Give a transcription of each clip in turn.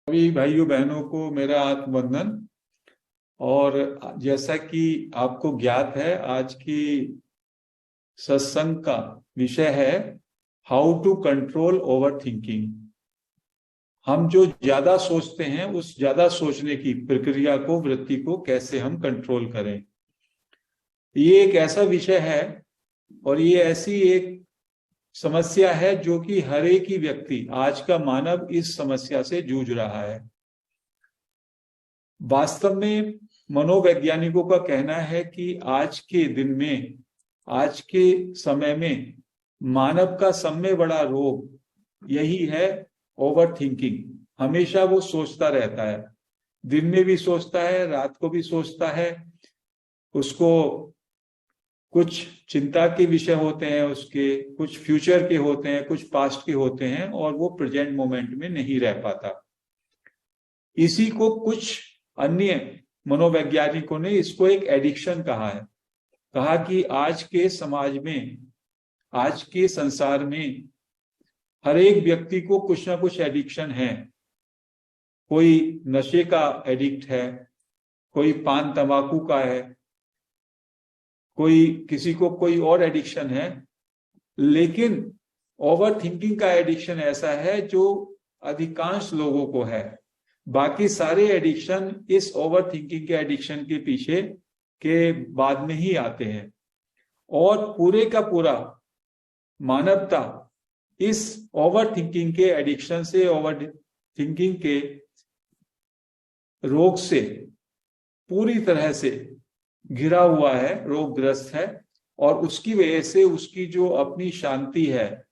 सभी भाइयों बहनों को मेरा आत्मवंदन। और जैसा कि आपको ज्ञात है, आज की सत्संग का विषय है how to control overthinking. हम जो ज्यादा सोचते हैं, उस ज्यादा सोचने की प्रक्रिया को, वृत्ति को कैसे हम कंट्रोल करें। ये एक ऐसा विषय है और ये ऐसी एक समस्या है जो कि हर एक ही व्यक्ति, आज का मानव, इस समस्या से जूझ रहा है। वास्तव में मनोवैज्ञानिकों का कहना है कि आज के दिन में, आज के समय में मानव का सब में बड़ा रोग यही है, ओवर थिंकिंग। हमेशा वो सोचता रहता है, दिन में भी सोचता है, रात को भी सोचता है। उसको कुछ चिंता के विषय होते हैं, उसके कुछ फ्यूचर के होते हैं, कुछ पास्ट के होते हैं, और वो प्रेजेंट मोमेंट में नहीं रह पाता। इसी को कुछ अन्य मनोवैज्ञानिकों ने इसको एक एडिक्शन कहा है। कहा कि आज के समाज में, आज के संसार में हर एक व्यक्ति को कुछ ना कुछ एडिक्शन है। कोई नशे का एडिक्ट है, कोई पान तंबाकू का है, कोई किसी को कोई और एडिक्शन है। लेकिन ओवर थिंकिंग का एडिक्शन ऐसा है जो अधिकांश लोगों को है। बाकी सारे एडिक्शन इस ओवर थिंकिंग के एडिक्शन के पीछे के बाद में ही आते हैं, और पूरे का पूरा मानवता इस ओवर थिंकिंग के एडिक्शन से, ओवर थिंकिंग के रोग से पूरी तरह से घिरा हुआ है, रोगग्रस्त है। और उसकी वजह से उसकी जो अपनी शांति है,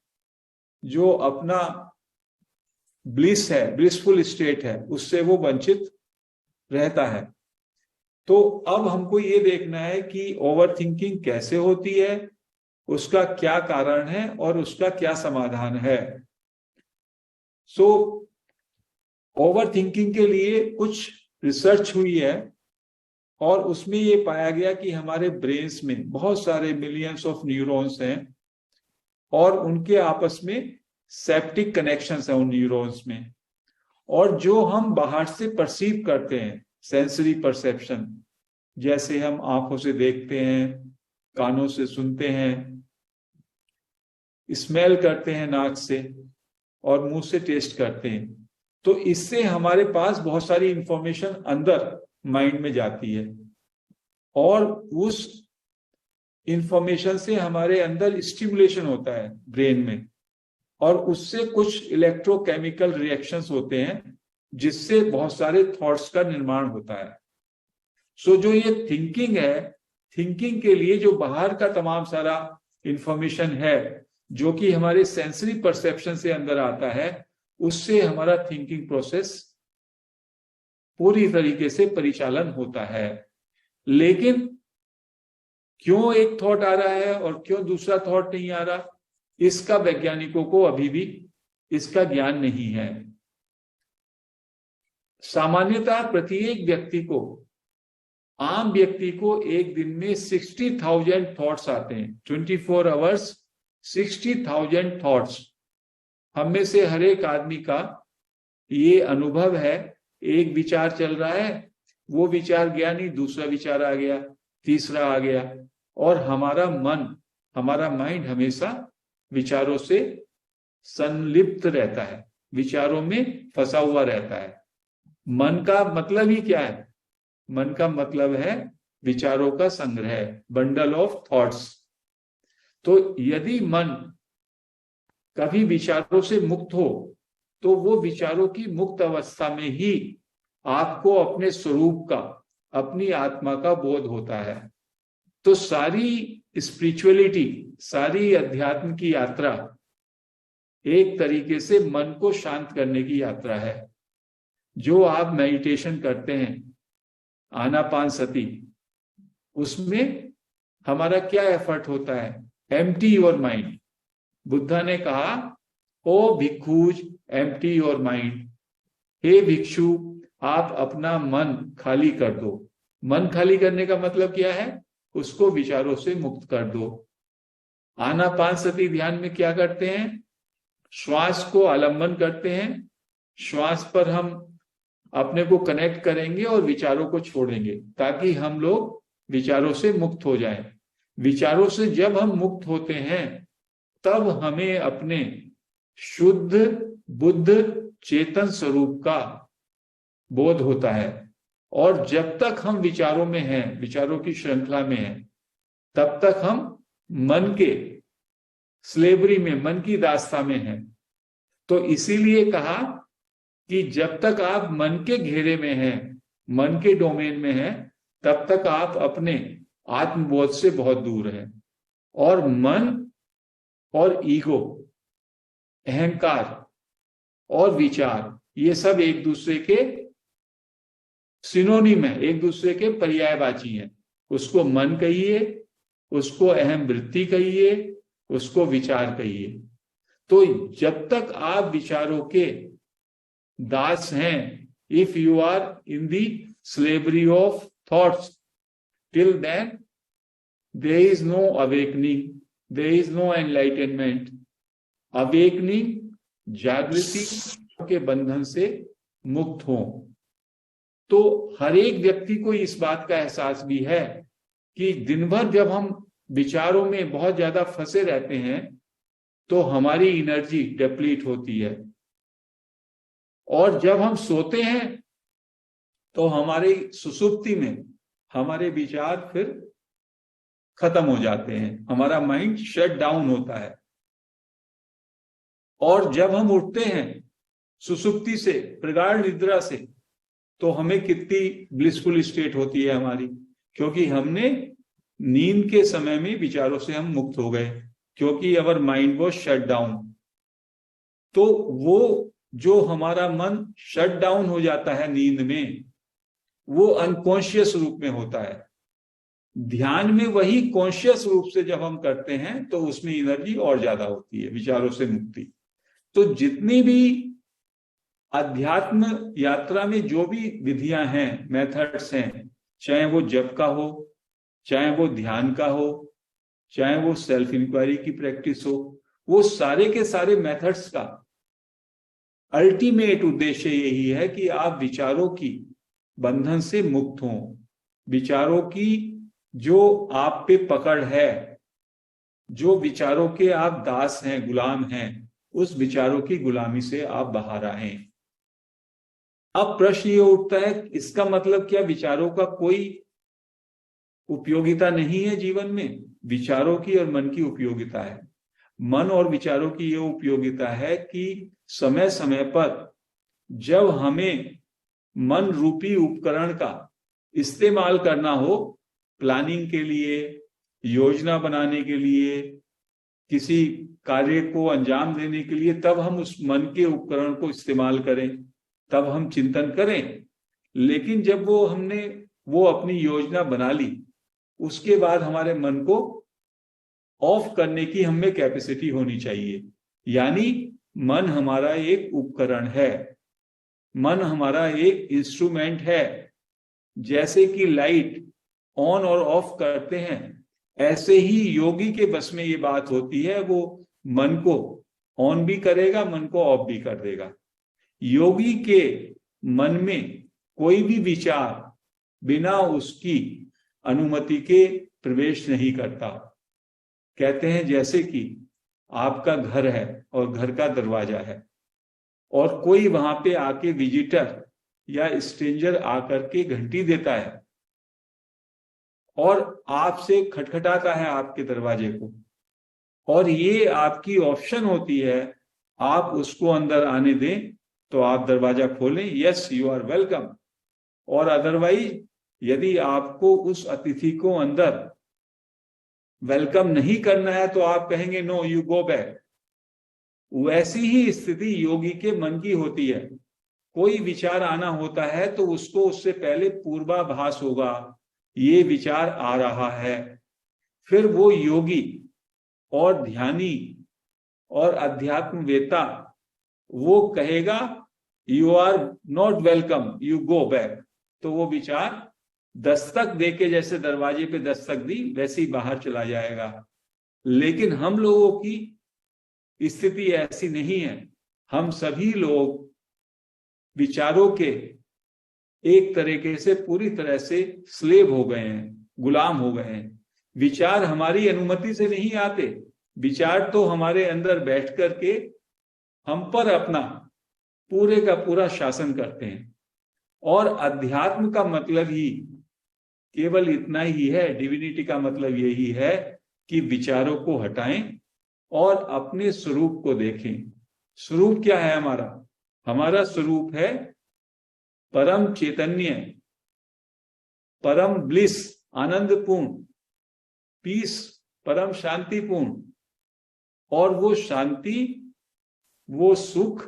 जो अपना ब्लिस है, ब्लिसफुल स्टेट है, उससे वो वंचित रहता है। तो अब हमको ये देखना है कि ओवर थिंकिंग कैसे होती है, उसका क्या कारण है और उसका क्या समाधान है। ओवर थिंकिंग के लिए कुछ रिसर्च हुई है और उसमें ये पाया गया कि हमारे ब्रेन्स में बहुत सारे मिलियंस ऑफ न्यूरॉन्स हैं और उनके आपस में सेप्टिक कनेक्शंस हैं उन न्यूरॉन्स में। और जो हम बाहर से परसीव करते हैं, सेंसरी परसेप्शन, जैसे हम आंखों से देखते हैं, कानों से सुनते हैं, स्मेल करते हैं नाक से, और मुंह से टेस्ट करते हैं, तो इससे हमारे पास बहुत सारी इंफॉर्मेशन अंदर माइंड में जाती है और उस इंफॉर्मेशन से हमारे अंदर स्टिमुलेशन होता है ब्रेन में, और उससे कुछ इलेक्ट्रोकेमिकल रिएक्शंस होते हैं जिससे बहुत सारे थॉट्स का निर्माण होता है। जो ये थिंकिंग है, थिंकिंग के लिए जो बाहर का तमाम सारा इंफॉर्मेशन है जो कि हमारे सेंसरी परसेप्शन से अंदर आता है, उससे हमारा थिंकिंग प्रोसेस पूरी तरीके से परिचालन होता है। लेकिन क्यों एक थॉट आ रहा है और क्यों दूसरा थॉट नहीं आ रहा, इसका वैज्ञानिकों को अभी भी इसका ज्ञान नहीं है। सामान्यतः प्रत्येक व्यक्ति को, आम व्यक्ति को एक दिन में 60,000 थॉट्स आते हैं। 24 आवर्स 60,000 थॉट्स। हम में से हर एक आदमी का ये अनुभव है, एक विचार चल रहा है, वो विचार गया नहीं, दूसरा विचार आ गया, तीसरा आ गया, और हमारा मन, हमारा माइंड हमेशा विचारों से संलिप्त रहता है, विचारों में फंसा हुआ रहता है। मन का मतलब ही क्या है? मन का मतलब है विचारों का संग्रह, बंडल ऑफ थॉट्स। तो यदि मन कभी विचारों से मुक्त हो तो वो विचारों की मुक्त अवस्था में ही आपको अपने स्वरूप का, अपनी आत्मा का बोध होता है। तो सारी स्पिरिचुअलिटी, सारी अध्यात्म की यात्रा एक तरीके से मन को शांत करने की यात्रा है। जो आप मेडिटेशन करते हैं, आनापानसति, उसमें हमारा क्या एफर्ट होता है? Empty your mind. बुद्धा ने कहा, ओ भिक्षुज एम्प्टी योर माइंड। हे भिक्षु, आप अपना मन खाली कर दो। मन खाली करने का मतलब क्या है? उसको विचारों से मुक्त कर दो। आनापानसति ध्यान में क्या करते हैं? श्वास को आलंबन करते हैं, श्वास पर हम अपने को कनेक्ट करेंगे और विचारों को छोड़ेंगे, ताकि हम लोग विचारों से मुक्त हो जाएं। विचारों से जब हम मुक्त होते हैं तब हमें अपने शुद्ध बुद्ध चेतन स्वरूप का बोध होता है। और जब तक हम विचारों में हैं, विचारों की श्रृंखला में हैं, तब तक हम मन के स्लेवरी में, मन की दास्ता में हैं। तो इसीलिए कहा कि जब तक आप मन के घेरे में हैं, मन के डोमेन में हैं, तब तक आप अपने आत्मबोध से बहुत दूर हैं। और मन और ईगो, अहंकार और विचार, ये सब एक दूसरे के सिनोनिम है, एक दूसरे के पर्यायवाची हैं। उसको मन कहिए, उसको अहम वृत्ति कहिए, उसको विचार कहिए। तो जब तक आप विचारों के दास हैं, if you are in the slavery of thoughts, till then there is no awakening, there is no enlightenment. Awakening, जागृति के बंधन से मुक्त हो। तो हर एक व्यक्ति को इस बात का एहसास भी है कि दिन भर जब हम विचारों में बहुत ज्यादा फंसे रहते हैं तो हमारी एनर्जी डिप्लीट होती है, और जब हम सोते हैं तो हमारी सुसुप्ति में हमारे विचार फिर खत्म हो जाते हैं, हमारा माइंड शट डाउन होता है। और जब हम उठते हैं सुसुप्ति से, प्रगाढ़ निद्रा से, तो हमें कितनी ब्लिसफुल स्टेट होती है हमारी, क्योंकि हमने नींद के समय में विचारों से हम मुक्त हो गए, क्योंकि our mind was shut down. तो वो जो हमारा मन शट डाउन हो जाता है नींद में, वो अनकॉन्शियस रूप में होता है। ध्यान में वही कॉन्शियस रूप से जब हम करते हैं तो उसमें एनर्जी और ज्यादा होती है, विचारों से मुक्ति। तो जितनी भी अध्यात्म यात्रा में जो भी विधियां हैं, मेथड्स हैं, चाहे वो जप का हो, चाहे वो ध्यान का हो, चाहे वो सेल्फ इंक्वायरी की प्रैक्टिस हो, वो सारे के सारे मेथड्स का अल्टीमेट उद्देश्य यही है कि आप विचारों की बंधन से मुक्त हों। विचारों की जो आप पे पकड़ है, जो विचारों के आप दास हैं, गुलाम हैं, उस विचारों की गुलामी से आप बाहर आए। अब प्रश्न ये उठता है, इसका मतलब क्या विचारों का कोई उपयोगिता नहीं है जीवन में? विचारों की और मन की उपयोगिता है। मन और विचारों की ये उपयोगिता है कि समय समय पर जब हमें मन रूपी उपकरण का इस्तेमाल करना हो, प्लानिंग के लिए, योजना बनाने के लिए, किसी कार्य को अंजाम देने के लिए, तब हम उस मन के उपकरण को इस्तेमाल करें, तब हम चिंतन करें। लेकिन जब हमने अपनी योजना बना ली, उसके बाद हमारे मन को ऑफ करने की हमें कैपेसिटी होनी चाहिए। यानी मन हमारा एक उपकरण है, मन हमारा एक इंस्ट्रूमेंट है। जैसे कि लाइट ऑन और ऑफ करते हैं, ऐसे ही योगी के बस में ये बात होती है, वो मन को ऑन भी करेगा, मन को ऑफ भी कर देगा। योगी के मन में कोई भी विचार बिना उसकी अनुमति के प्रवेश नहीं करता। कहते हैं जैसे कि आपका घर है और घर का दरवाजा है, और कोई वहां पे आके विजिटर या स्ट्रेंजर आकर के घंटी देता है और आपसे खटखटाता है आपके दरवाजे को, और ये आपकी ऑप्शन होती है, आप उसको अंदर आने दें तो आप दरवाजा खोलें, यस यू आर वेलकम। और अदरवाइज यदि आपको उस अतिथि को अंदर वेलकम नहीं करना है तो आप कहेंगे नो यू गो बैक। वैसी ही स्थिति योगी के मन की होती है। कोई विचार आना होता है तो उसको उससे पहले पूर्वाभास होगा, ये विचार आ रहा है। फिर वो योगी और ध्यानी और अध्यात्मवेता वो कहेगा you are not welcome, you go back. तो वो विचार दस्तक देके, जैसे दरवाजे पे दस्तक दी, वैसे ही बाहर चला जाएगा। लेकिन हम लोगों की स्थिति ऐसी नहीं है। हम सभी लोग विचारों के एक तरीके से पूरी तरह से स्लेव हो गए हैं, गुलाम हो गए हैं। विचार हमारी अनुमति से नहीं आते, विचार तो हमारे अंदर बैठ करके हम पर अपना पूरे का पूरा शासन करते हैं। और अध्यात्म का मतलब ही केवल इतना ही है, डिविनिटी का मतलब यही है कि विचारों को हटाएं और अपने स्वरूप को देखें। स्वरूप क्या है हमारा? हमारा स्वरूप है परम चैतन्य, परम ब्लिस, आनंदपूर्ण, पीस, परम शांतिपूर्ण। और वो शांति, वो सुख,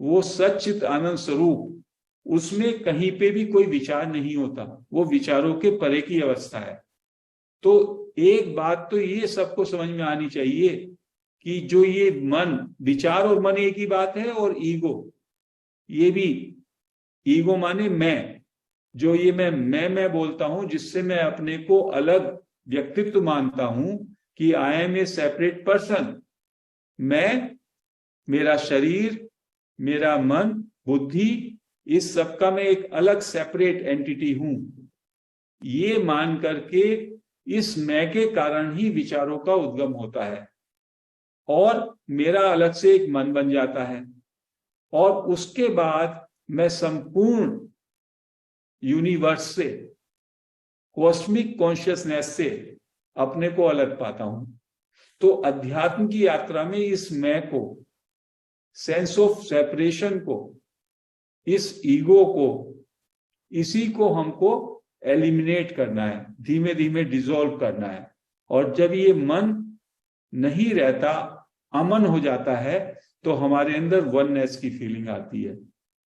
वो सच्चित आनंद स्वरूप, उसमें कहीं पे भी कोई विचार नहीं होता, वो विचारों के परे की अवस्था है। तो एक बात तो ये सबको समझ में आनी चाहिए कि जो ये मन, विचार और मन एक ही बात है। और ईगो, ये भी, ईगो माने मैं, जो ये मैं बोलता हूं, जिससे मैं अपने को अलग व्यक्तित्व मानता हूं कि I am a separate person. मैं, मेरा शरीर, मेरा मन, बुद्धि, इस सब का मैं एक अलग सेपरेट एंटिटी हूं। ये मान करके इस मैं के कारण ही विचारों का उद्गम होता है और मेरा अलग से एक मन बन जाता है। और उसके बाद मैं संपूर्ण यूनिवर्स से, कॉस्मिक कॉन्शियसनेस से अपने को अलग पाता हूं। तो अध्यात्म की यात्रा में इस मैं को, सेंस ऑफ सेपरेशन को, इस ईगो को, इसी को हमको एलिमिनेट करना है, धीमे धीमे डिसॉल्व करना है। और जब ये मन नहीं रहता, अमन हो जाता है, तो हमारे अंदर वननेस की फीलिंग आती है,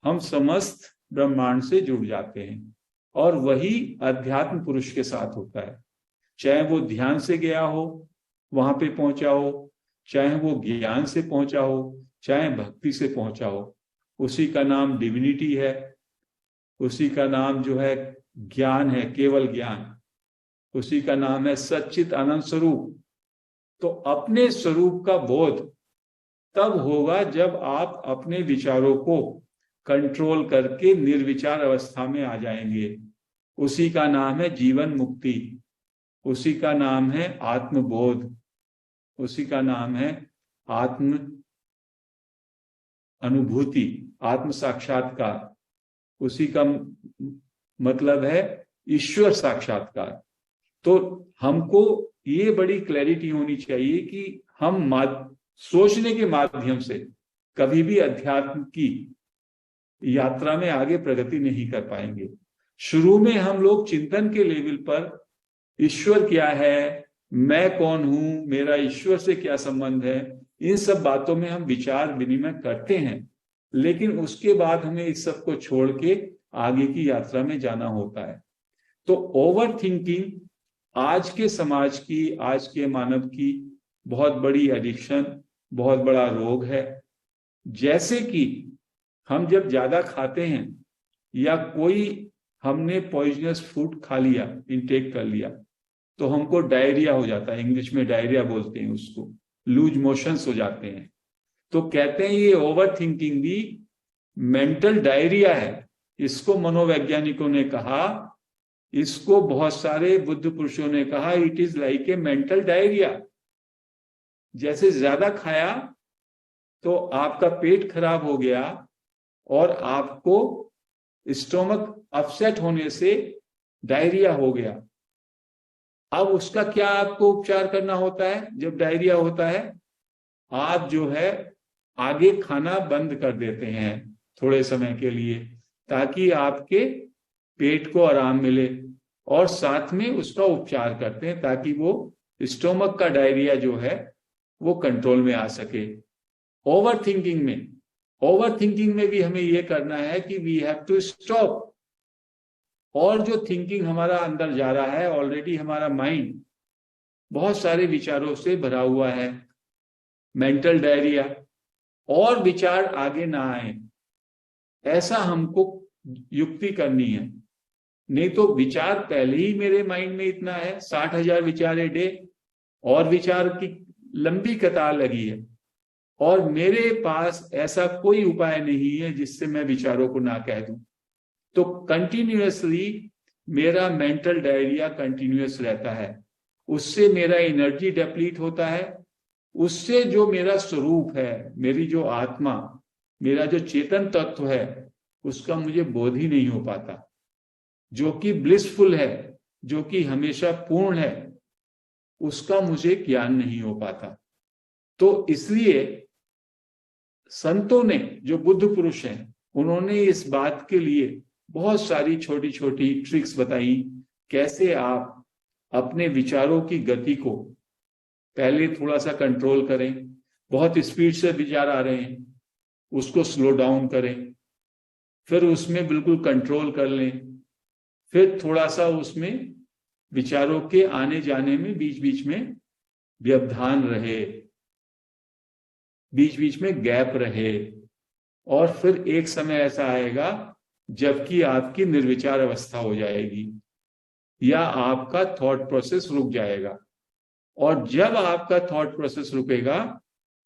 हम समस्त ब्रह्मांड से जुड़ जाते हैं। और वही अध्यात्म पुरुष के साथ होता है, चाहे वो ध्यान से गया हो, वहां पे पहुंचा हो, चाहे वो ज्ञान से पहुंचा हो, चाहे भक्ति से पहुंचा हो, उसी का नाम डिविनिटी है, उसी का नाम जो है ज्ञान है, केवल ज्ञान, उसी का नाम है सच्चित आनंद स्वरूप। तो अपने स्वरूप का बोध तब होगा जब आप अपने विचारों को कंट्रोल करके निर्विचार अवस्था में आ जाएंगे। उसी का नाम है जीवन मुक्ति, उसी का नाम है आत्मबोध, उसी का नाम है आत्म अनुभूति, आत्म साक्षात्कार। उसी का मतलब है ईश्वर साक्षात्कार। तो हमको ये बड़ी क्लैरिटी होनी चाहिए कि हम सोचने के माध्यम से कभी भी अध्यात्म की यात्रा में आगे प्रगति नहीं कर पाएंगे। शुरू में हम लोग चिंतन के लेवल पर ईश्वर क्या है, मैं कौन हूं, मेरा ईश्वर से क्या संबंध है, इन सब बातों में हम विचार विनिमय करते हैं। लेकिन उसके बाद हमें इस सब को छोड़ के आगे की यात्रा में जाना होता है। तो ओवर थिंकिंग आज के समाज की, आज के मानव की बहुत बड़ी एडिक्शन, बहुत बड़ा रोग है। जैसे कि हम जब ज्यादा खाते हैं या कोई हमने पॉइजनस फूड खा लिया, इंटेक कर लिया, तो हमको डायरिया हो जाता है, इंग्लिश में डायरिया बोलते हैं उसको, लूज मोशंस हो जाते हैं। तो कहते हैं ये ओवर थिंकिंग भी मेंटल डायरिया है। इसको मनोवैज्ञानिकों ने कहा, इसको बहुत सारे बुद्ध पुरुषों ने कहा, it is like a mental diarrhoea. जैसे ज्यादा खाया तो आपका पेट खराब हो गया और आपको स्टोमक अपसेट होने से डायरिया हो गया। अब उसका क्या आपको उपचार करना होता है? जब डायरिया होता है, आप जो है आगे खाना बंद कर देते हैं थोड़े समय के लिए, ताकि आपके पेट को आराम मिले, और साथ में उसका उपचार करते हैं ताकि वो स्टोमक का डायरिया जो है वो कंट्रोल में आ सके। ओवर थिंकिंग में भी हमें ये करना है कि वी हैव टू स्टॉप। और जो थिंकिंग हमारा अंदर जा रहा है, ऑलरेडी हमारा माइंड बहुत सारे विचारों से भरा हुआ है, मेंटल डायरिया, और विचार आगे ना आए, ऐसा हमको युक्ति करनी है। नहीं तो विचार पहले ही मेरे माइंड में इतना है, 60,000 विचार ए डे, और विचार की लंबी कतार लगी है, और मेरे पास ऐसा कोई उपाय नहीं है जिससे मैं विचारों को ना कह दूं। तो कंटिन्यूअसली मेरा मेंटल डायरिया कंटिन्यूअस रहता है, उससे मेरा एनर्जी डेप्लीट होता है, उससे जो मेरा स्वरूप है, मेरी जो आत्मा, मेरा जो चेतन तत्व है, उसका मुझे बोध ही नहीं हो पाता, जो कि ब्लिसफुल है, जो कि हमेशा पूर्ण है, उसका मुझे ज्ञान नहीं हो पाता। तो इसलिए संतों ने, जो बुद्ध पुरुष हैं, उन्होंने इस बात के लिए बहुत सारी छोटी छोटी ट्रिक्स बताई, कैसे आप अपने विचारों की गति को पहले थोड़ा सा कंट्रोल करें, बहुत स्पीड से विचार आ रहे हैं उसको स्लो डाउन करें, फिर उसमें बिल्कुल कंट्रोल कर लें, फिर थोड़ा सा उसमें विचारों के आने जाने में बीच बीच में व्यवधान रहे, बीच बीच में गैप रहे, और फिर एक समय ऐसा आएगा जबकि आपकी निर्विचार अवस्था हो जाएगी या आपका थॉट प्रोसेस रुक जाएगा। और जब आपका थॉट प्रोसेस रुकेगा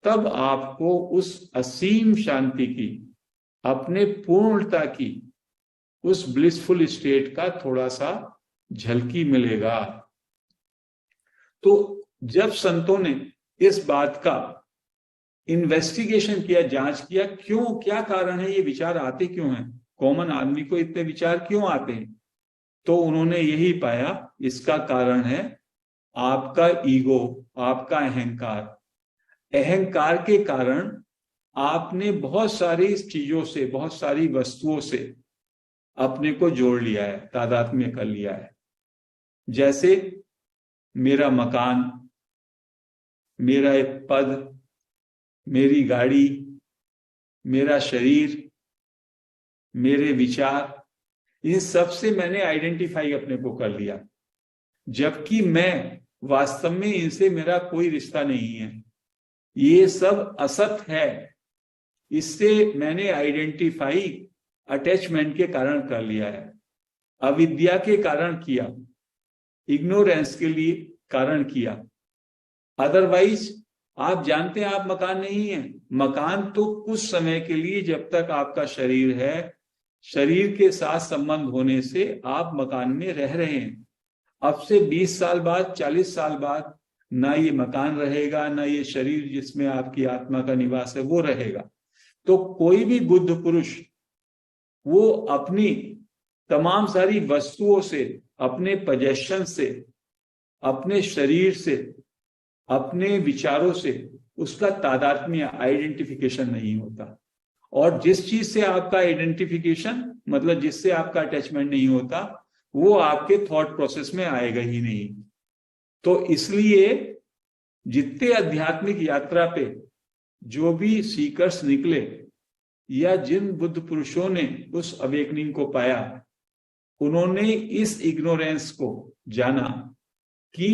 तब आपको उस असीम शांति की, अपने पूर्णता की, उस ब्लिसफुल स्टेट का थोड़ा सा झलकी मिलेगा। तो जब संतों ने इस बात का इन्वेस्टिगेशन किया, जांच किया, क्यों, क्या कारण है, ये विचार आते क्यों हैं, कॉमन आदमी को इतने विचार क्यों आते हैं, तो उन्होंने यही पाया, इसका कारण है आपका ईगो, आपका अहंकार। अहंकार के कारण आपने बहुत सारी चीजों से, बहुत सारी वस्तुओं से अपने को जोड़ लिया है, तादात्म्य कर लिया है। जैसे मेरा मकान, मेरा एक पद, मेरी गाड़ी, मेरा शरीर, मेरे विचार, इन सब से मैंने आइडेंटिफाई अपने को कर लिया, जबकि मैं वास्तव में इनसे मेरा कोई रिश्ता नहीं है, ये सब असत है। इससे मैंने आइडेंटिफाई अटैचमेंट के कारण कर लिया है, अविद्या के कारण किया, इग्नोरेंस के लिए कारण किया। अदरवाइज आप जानते हैं आप मकान नहीं है, मकान तो कुछ समय के लिए, जब तक आपका शरीर है, शरीर के साथ संबंध होने से आप मकान में रह रहे हैं। अब से 20 साल बाद, 40 साल बाद ना ये मकान रहेगा, ना ये शरीर जिसमें आपकी आत्मा का निवास है वो रहेगा। तो कोई भी बुद्ध पुरुष वो अपनी तमाम सारी वस्तुओं से, अपने पोजेशन से, अपने शरीर से, अपने विचारों से उसका तादात्म्य, आइडेंटिफिकेशन नहीं होता। और जिस चीज से आपका आइडेंटिफिकेशन, मतलब जिससे आपका अटैचमेंट नहीं होता, वो आपके थॉट प्रोसेस में आएगा ही नहीं। तो इसलिए जितने आध्यात्मिक यात्रा पे जो भी सीकर्स निकले, या जिन बुद्ध पुरुषों ने उस अवेकनिंग को पाया, उन्होंने इस इग्नोरेंस को जाना कि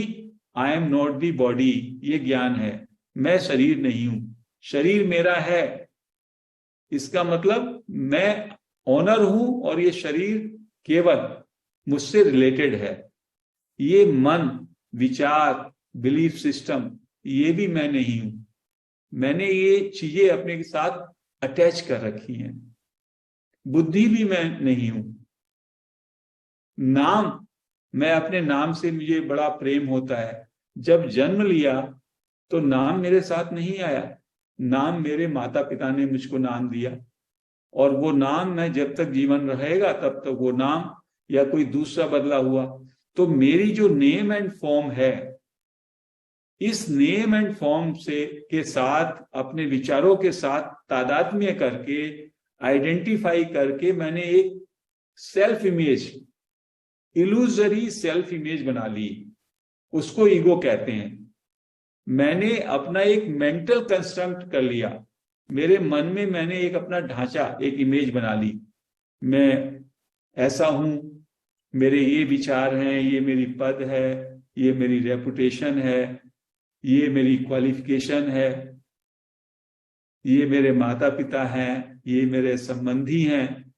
I am not the body, ये ज्ञान है, मैं शरीर नहीं हूं, शरीर मेरा है, इसका मतलब मैं ऑनर हूं और ये शरीर केवल मुझसे रिलेटेड है। ये मन, विचार, बिलीफ सिस्टम, ये भी मैं नहीं हूं, मैंने ये चीजें अपने साथ अटैच कर रखी हैं। बुद्धि भी मैं नहीं हूं। नाम, मैं अपने नाम से मुझे बड़ा प्रेम होता है। जब जन्म लिया तो नाम मेरे साथ नहीं आया, नाम मेरे माता पिता ने मुझको नाम दिया, और वो नाम मैं जब तक जीवन रहेगा तब तक वो नाम या कोई दूसरा बदला हुआ। तो मेरी जो नेम एंड फॉर्म है, इस नेम एंड फॉर्म से के साथ, अपने विचारों के साथ तादात्म्य करके, आइडेंटिफाई करके, मैंने एक self image, illusory self image बना ली, उसको ईगो कहते हैं। मैंने अपना एक मेंटल कंस्ट्रक्ट कर लिया, मेरे मन में मैंने एक अपना ढांचा, एक इमेज बना ली, मैं ऐसा हूं, मेरे ये विचार हैं, ये मेरी पद है, ये मेरी रेपुटेशन है, ये मेरी क्वालिफिकेशन है, ये मेरे माता पिता हैं, ये मेरे संबंधी हैं,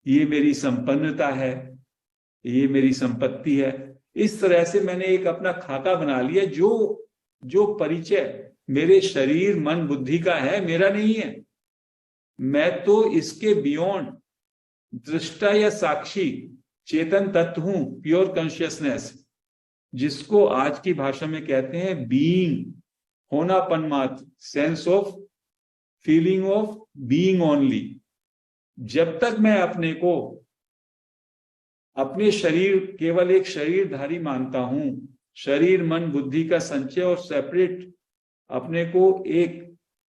ये मेरी संपन्नता है, ये मेरी संपत्ति है। इस तरह से मैंने एक अपना खाका बना लिया, जो परिचय मेरे शरीर, मन, बुद्धि का है, मेरा नहीं है। मैं तो इसके बियॉन्ड दृष्टा या साक्षी चेतन तत्व हूं, प्योर कॉन्शियसनेस, जिसको आज की भाषा में कहते हैं बीइंग, होनापन मात्र, sense of feeling of being only. जब तक मैं अपने को अपने शरीर केवल एक शरीरधारी मानता हूं, शरीर मन बुद्धि का संचय और सेपरेट अपने को एक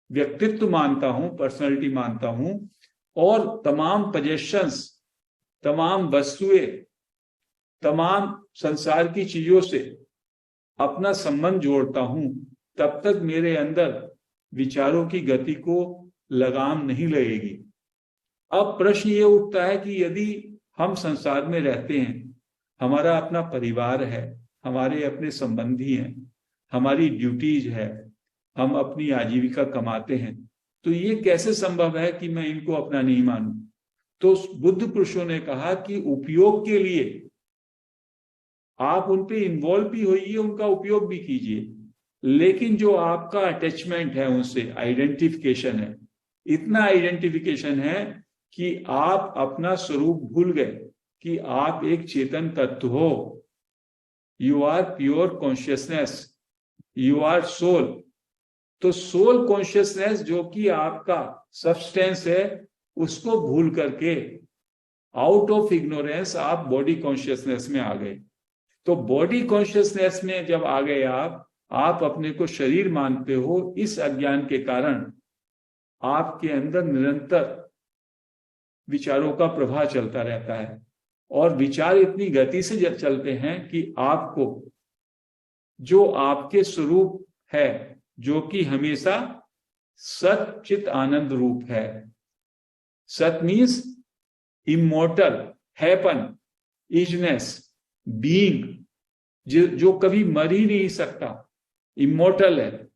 व्यक्तित्व मानता हूं, पर्सनालिटी मानता हूं, और तमाम पोजेशंस, तमाम वस्तुएं, तमाम संसार की चीजों से अपना संबंध जोड़ता हूं, तब तक मेरे अंदर विचारों की गति को लगाम नहीं लगेगी। अब प्रश्न ये उठता है कि यदि हम संसार में रहते हैं, हमारा अपना परिवार है, हमारे अपने संबंधी हैं, हमारी ड्यूटीज है, हम अपनी आजीविका कमाते हैं, तो ये कैसे संभव है कि मैं इनको अपना नहीं मानूं? तो बुद्ध पुरुषों ने कहा कि उपयोग के लिए आप उन पे इन्वॉल्व भी होइए, उनका उपयोग भी कीजिए, लेकिन जो आपका अटैचमेंट है उनसे, आइडेंटिफिकेशन है, इतना आइडेंटिफिकेशन है कि आप अपना स्वरूप भूल गए कि आप एक चेतन तत्व हो। You are pure consciousness, you are soul. तो सोल कॉन्शियसनेस जो कि आपका सब्सटेंस है, उसको भूल करके आउट ऑफ इग्नोरेंस आप बॉडी कॉन्शियसनेस में आ गए। तो बॉडी कॉन्शियसनेस में जब आ गए आप अपने को शरीर मानते हो। इस अज्ञान के कारण आपके अंदर निरंतर विचारों का प्रवाह चलता रहता है, और विचार इतनी गति से जब चलते हैं कि आपको जो आपके स्वरूप है, जो कि हमेशा सत चित आनंद रूप है, सत means immortal, happen, isness, being, जो कभी मर ही नहीं सकता, इमोर्टल है।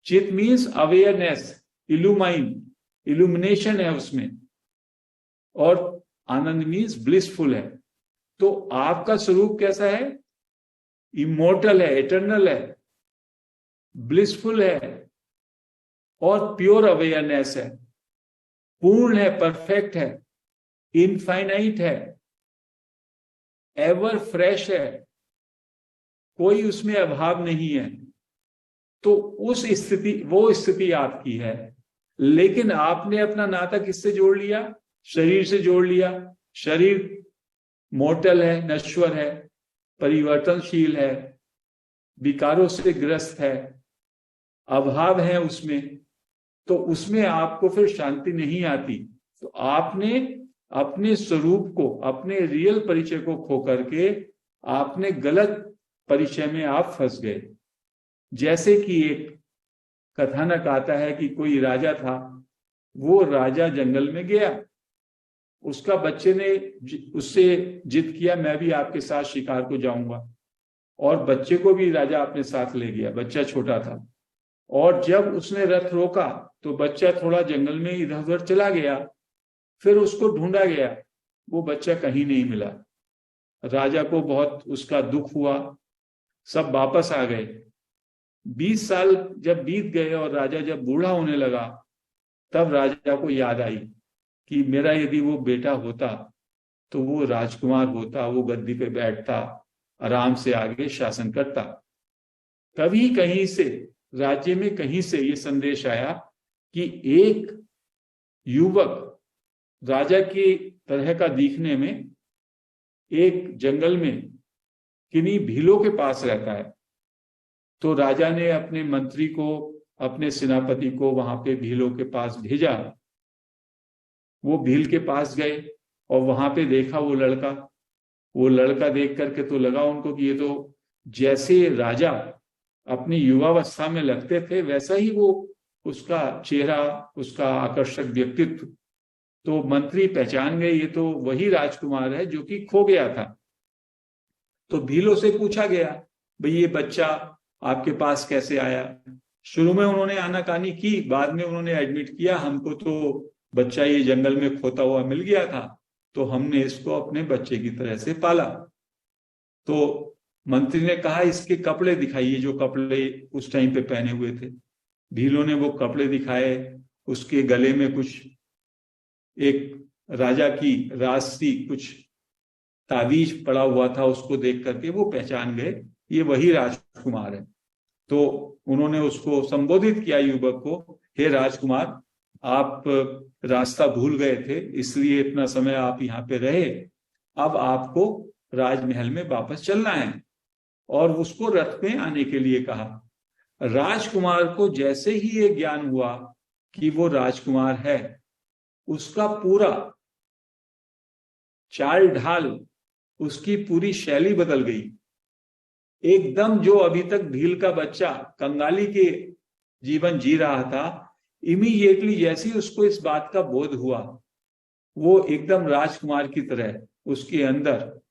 चित मीन्स अवेयरनेस, इल्यूमिनेशन है उसमें, और आनंद मीन्स ब्लिसफुल है। तो आपका स्वरूप कैसा है? इमोर्टल है, इटर्नल है, ब्लिसफुल है, और प्योर अवेयरनेस है, पूर्ण है, परफेक्ट है, इनफाइनाइट है, एवर फ्रेश है, कोई उसमें अभाव नहीं है। तो उस स्थिति, वो स्थिति आपकी है, लेकिन आपने अपना नाता किससे जोड़ लिया? शरीर से जोड़ लिया। शरीर मोर्टल है, नश्वर है, परिवर्तनशील है, विकारों से ग्रस्त है, अभाव है उसमें। तो उसमें आपको फिर शांति नहीं आती। तो आपने अपने स्वरूप को, अपने रियल परिचय को खो करके आपने गलत परिचय में आप फंस गए। जैसे कि एक कथानक आता है कि कोई राजा था, वो राजा जंगल में गया, उसका बच्चे ने उससे जिद किया, मैं भी आपके साथ शिकार को जाऊंगा, और बच्चे को भी राजा अपने साथ ले गया, बच्चा छोटा था। और जब उसने रथ रोका तो बच्चा थोड़ा जंगल में इधर उधर चला गया, फिर उसको ढूंढा गया, वो बच्चा कहीं नहीं मिला। राजा को बहुत उसका दुख हुआ, सब वापस आ गए। 20 साल जब बीत गए और राजा जब बूढ़ा होने लगा, तब राजा को याद आई कि मेरा यदि वो बेटा होता तो वो राजकुमार होता, वो गद्दी पे बैठता, आराम से आगे शासन करता। तभी कहीं से, राज्य में कहीं से ये संदेश आया कि एक युवक राजा की तरह का दिखने में एक जंगल में किन्हीं भीलों के पास रहता है। तो राजा ने अपने मंत्री को, अपने सेनापति को वहां पे भीलों के पास भेजा। वो भील के पास गए और वहां पे देखा वो लड़का देख करके तो लगा उनको कि ये तो जैसे राजा अपनी युवावस्था में लगते थे वैसा ही वो, उसका चेहरा, उसका आकर्षक व्यक्तित्व। तो मंत्री पहचान गए, ये तो वही राजकुमार है जो कि खो गया था। तो भीलों से पूछा गया, भाई ये बच्चा आपके पास कैसे आया? शुरू में उन्होंने आनाकानी की, बाद में उन्होंने एडमिट किया, हमको तो बच्चा ये जंगल में खोता हुआ मिल गया था, तो हमने इसको अपने बच्चे की तरह से पाला। तो मंत्री ने कहा, इसके कपड़े दिखाइए, जो कपड़े उस टाइम पे पहने हुए थे। भीलों ने वो कपड़े दिखाए, उसके गले में कुछ एक राजा की राजसी कुछ तावीज पड़ा हुआ था, उसको देख करके वो पहचान गए ये वही राजकुमार है। तो उन्होंने उसको संबोधित किया युवक को, हे राजकुमार, आप रास्ता भूल गए थे इसलिए इतना समय आप यहाँ पे रहे, अब आपको राजमहल में वापस चलना है। और उसको रथ में आने के लिए कहा। राजकुमार को जैसे ही ये ज्ञान हुआ कि वो राजकुमार है, उसका पूरा चाल ढाल, उसकी पूरी शैली बदल गई। एकदम जो अभी तक भील का बच्चा कंगाली के जीवन जी रहा था, इमीडिएटली जैसे ही उसको इस बात का बोध हुआ, वो एकदम राजकुमार की तरह उसके अंदर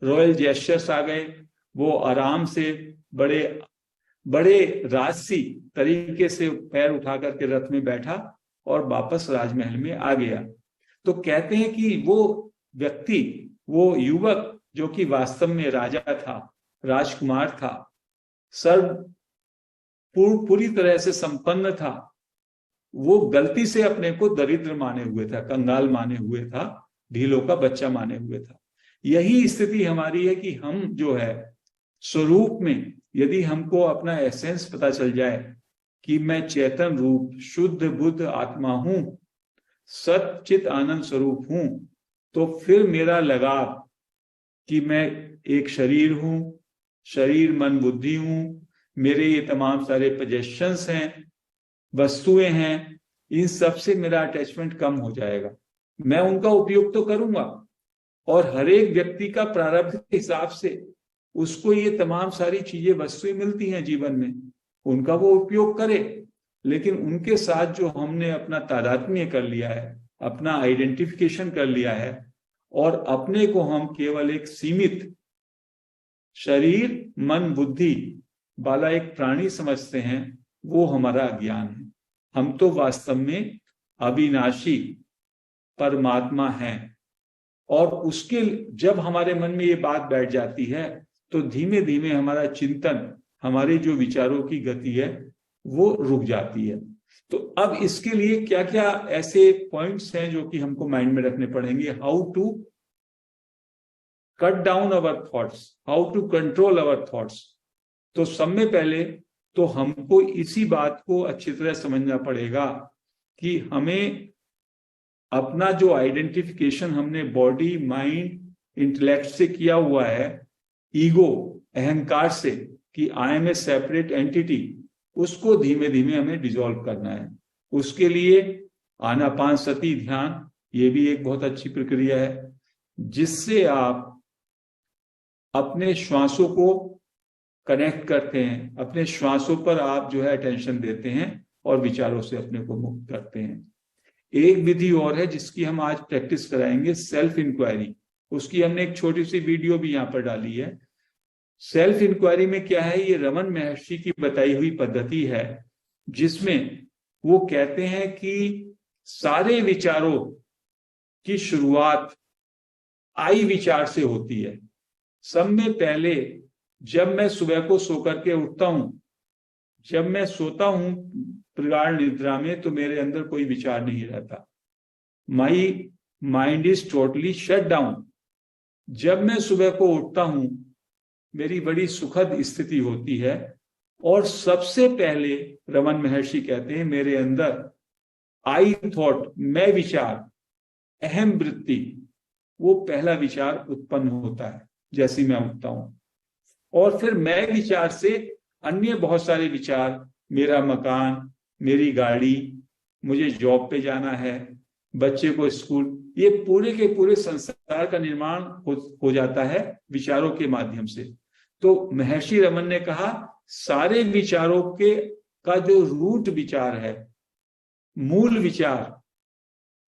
रॉयल जेस्चर्स आ गए। वो आराम से बड़े बड़े राजसी तरीके से पैर उठा करके रथ में बैठा और वापस राजमहल में आ गया। तो कहते हैं कि वो व्यक्ति, वो युवक जो कि वास्तव में राजा था, राजकुमार था, सर्व पूरी तरह से संपन्न था, वो गलती से अपने को दरिद्र माने हुए था, कंगाल माने हुए था, ढीलों का बच्चा माने हुए था। यही स्थिति हमारी है कि हम जो है स्वरूप में, यदि हमको अपना एसेंस पता चल जाए कि मैं चेतन रूप शुद्ध बुद्ध आत्मा हूं, सच्चित आनंद स्वरूप हूं, तो फिर मेरा लगाव कि मैं एक शरीर हूं, शरीर मन बुद्धि हूं, मेरे ये तमाम सारे पोजेशंस हैं, वस्तुएं हैं, इन सब से मेरा अटैचमेंट कम हो जाएगा। मैं उनका उपयोग तो करूंगा, और हर एक व्यक्ति का प्रारब्ध के हिसाब से उसको ये तमाम सारी चीजें, वस्तुएं मिलती हैं जीवन में, उनका वो उपयोग करे। लेकिन उनके साथ जो हमने अपना तादात्म्य कर लिया है, अपना आइडेंटिफिकेशन कर लिया है, और अपने को हम केवल एक सीमित शरीर मन बुद्धि वाला एक प्राणी समझते हैं, वो हमारा अज्ञान है। हम तो वास्तव में अविनाशी परमात्मा हैं। और उसके जब हमारे मन में ये बात बैठ जाती है, तो धीमे धीमे हमारा चिंतन, हमारे जो विचारों की गति है, वो रुक जाती है। तो अब इसके लिए क्या क्या ऐसे पॉइंट्स हैं जो कि हमको माइंड में रखने पड़ेंगे। How to cut down our thoughts, how to control our thoughts. तो सब में पहले तो हमको इसी बात को अच्छी तरह समझना पड़ेगा कि हमें अपना जो आइडेंटिफिकेशन हमने बॉडी माइंड इंटेलेक्ट से किया हुआ है, ईगो अहंकार से, कि I am a separate entity, उसको धीमे धीमे हमें डिसॉल्व करना है। उसके लिए आनापानसति ध्यान, ये भी एक बहुत अच्छी प्रक्रिया है, जिससे आप अपने श्वासों को कनेक्ट करते हैं, अपने श्वासों पर आप जो है अटेंशन देते हैं और विचारों से अपने को मुक्त करते हैं। एक विधि और है जिसकी हम आज प्रैक्टिस कराएंगे, सेल्फ इंक्वायरी। उसकी हमने एक छोटी सी वीडियो भी यहाँ पर डाली है। सेल्फ इंक्वायरी में क्या है, ये रमन महर्षि की बताई हुई पद्धति है, जिसमें वो कहते हैं कि सारे विचारों की शुरुआत आई विचार से होती है। सब में पहले जब मैं सुबह को सोकर के उठता हूं, जब मैं सोता हूं प्रगाढ़ निद्रा में, तो मेरे अंदर कोई विचार नहीं रहता। My mind is totally shut down. जब मैं सुबह को उठता हूं, मेरी बड़ी सुखद स्थिति होती है, और सबसे पहले रमन महर्षि कहते हैं मेरे अंदर आई थॉट, मैं विचार, अहम वृत्ति, वो पहला विचार उत्पन्न होता है जैसे मैं उठता हूं। और फिर मैं विचार से अन्य बहुत सारे विचार, मेरा मकान, मेरी गाड़ी, मुझे जॉब पे जाना है, बच्चे को स्कूल, ये पूरे के पूरे संसार का निर्माण हो जाता है विचारों के माध्यम से। तो महर्षि रमन ने कहा सारे विचारों का जो रूट विचार है, मूल विचार,